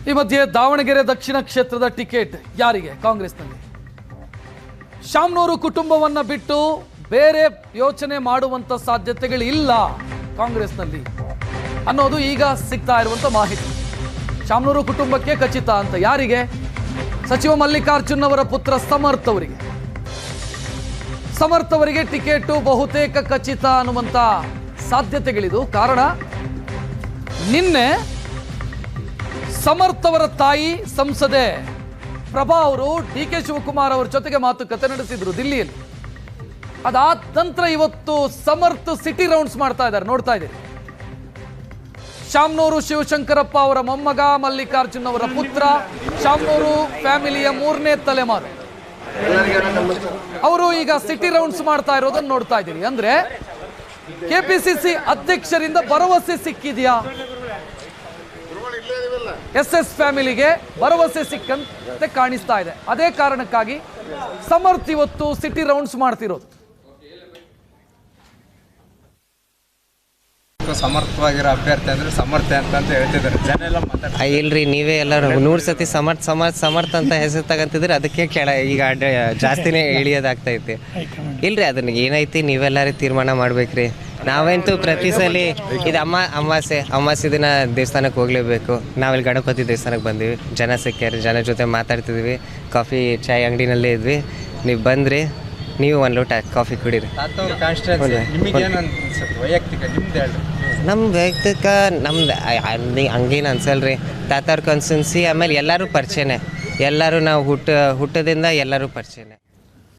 ಈ ಮಧ್ಯೆ ದಾವಣಗೆರೆ ದಕ್ಷಿಣ ಕ್ಷೇತ್ರದ ಟಿಕೆಟ್ ಯಾರಿಗೆ? ಕಾಂಗ್ರೆಸ್ನಲ್ಲಿ ಶಾಮನೂರು ಕುಟುಂಬವನ್ನ ಬಿಟ್ಟು ಬೇರೆ ಯೋಚನೆ ಮಾಡುವಂತ ಸಾಧ್ಯತೆಗಳಿಲ್ಲ ಕಾಂಗ್ರೆಸ್ನಲ್ಲಿ ಅನ್ನೋದು ಈಗ ಸಿಗ್ತಾ ಇರುವಂತ ಮಾಹಿತಿ. ಶಾಮನೂರು ಕುಟುಂಬಕ್ಕೆ ಖಚಿತ ಅಂತ. ಯಾರಿಗೆ? ಸಚಿವ ಮಲ್ಲಿಕಾರ್ಜುನ್ ಅವರ ಪುತ್ರ ಸಮರ್ಥ್ ಅವರಿಗೆ. ಸಮರ್ಥ್ ಅವರಿಗೆ ಟಿಕೆಟ್ ಬಹುತೇಕ ಖಚಿತ ಅನ್ನುವಂತ ಸಾಧ್ಯತೆಗಳಿದು. ಕಾರಣ, ನಿನ್ನೆ ಸಮರ್ಥ್ ಅವರ ತಾಯಿ ಸಂಸದೆ ಪ್ರಭಾ ಅವರು ಡಿ ಕೆ ಶಿವಕುಮಾರ್ ಅವರ ಜೊತೆಗೆ ಮಾತುಕತೆ ನಡೆಸಿದ್ರು ದಿಲ್ಲಿಯಲ್ಲಿ. ಅದಾದ ನಂತರ ಇವತ್ತು ಸಮರ್ಥ್ ಸಿಟಿ ರೌಂಡ್ಸ್ ಮಾಡ್ತಾ ಇದ್ದಾರೆ, ನೋಡ್ತಾ ಇದ್ದೀರಿ. ಶಾಮನೂರು ಶಿವಶಂಕರಪ್ಪ ಅವರ ಮೊಮ್ಮಗ, ಮಲ್ಲಿಕಾರ್ಜುನ್ ಅವರ ಪುತ್ರ, ಶಾಮನೂರು ಫ್ಯಾಮಿಲಿಯ 3ನೇ ತಲೆಮಾರು ಅವರು ಈಗ ಸಿಟಿ ರೌಂಡ್ಸ್ ಮಾಡ್ತಾ ಇರೋದನ್ನು ನೋಡ್ತಾ ಇದ್ದೀರಿ. ಅಂದ್ರೆ ಕೆಪಿಸಿಸಿ ಅಧ್ಯಕ್ಷರಿಂದ ಭರವಸೆ ಸಿಕ್ಕಿದೆಯಾ? SS ಫ್ಯಾಮಿಲಿಗೆ ಭರವಸೆ ಸಿಕ್ಕಂತೆ ಕಾಣಿಸ್ತಾ ಇದೆ. ಅದೇ ಕಾರಣಕ್ಕಾಗಿ ಸಮರ್ಥ್ ಇವತ್ತು ಸಿಟಿ ರೌಂಡ್ಸ್ ಮಾಡ್ತಿರೋದು. ಸಮರ್ಥವಾಗಿರೋ ಅಭ್ಯರ್ಥಿ ಅಂದ್ರೆ ಸಮರ್ಥ ಅಂತ ಹೇಳ್ತಿದ್ದಾರೆ ಜನ ಎಲ್ಲ ಮಾತಾಡ್ತಾರೆ. ಇಲ್ರಿ, ನೀವೇ ಎಲ್ಲರೂ 100 ಸತಿ ಸಮರ್ಥ ಅಂತ ಹೆಸರು ತಗಂತಿದ್ರೆ ಅದಕ್ಕೆ ಈಗ ಜಾಸ್ತಿನೇ ಇಳಿಯೋದಾಗ್ತೈತಿ. ಇಲ್ರಿ, ಅದನ್ನ ಏನೈತಿ ನೀವೆಲ್ಲರೂ ತೀರ್ಮಾನ ಮಾಡ್ಬೇಕ್ರಿ. ನಾವಂತೂ ಪ್ರತಿ ಸಲ ಇದು ಅಮಾವಾಸ್ಯೆ ದಿನ ದೇವಸ್ಥಾನಕ್ಕೆ ಹೋಗ್ಲೇಬೇಕು. ನಾವಿಲ್ಲಿ ಗಣಪತಿ ದೇವಸ್ಥಾನಕ್ಕೆ ಬಂದೀವಿ, ಜನ ಸಿಕ್ಕ್ಯಾರ, ಜನ ಜೊತೆ ಮಾತಾಡ್ತಿದ್ವಿ, ಕಾಫಿ ಚಾಯ್ ಅಂಗಡಿನಲ್ಲೇ ಇದ್ವಿ. ನೀವು ಬಂದ್ರಿ, ನೀವು 1 ಲೋಟ ಕಾಫಿ ಕುಡೀರಿ. ನಮ್ಮ ವೈಯಕ್ತಿಕ ನಮ್ದು ಹಂಗೇನು ಅನ್ಸಲ್ರಿ. ತಾತಾರ್ ಕಾನ್ಸ್ಟೆನ್ಸಿ, ಆಮೇಲೆ ಎಲ್ಲರೂ ಪರಿಚಯನೇ, ಎಲ್ಲರೂ ನಾವು ಹುಟ್ಟದಿಂದ ಎಲ್ಲರೂ ಪರಿಚಯನೇ.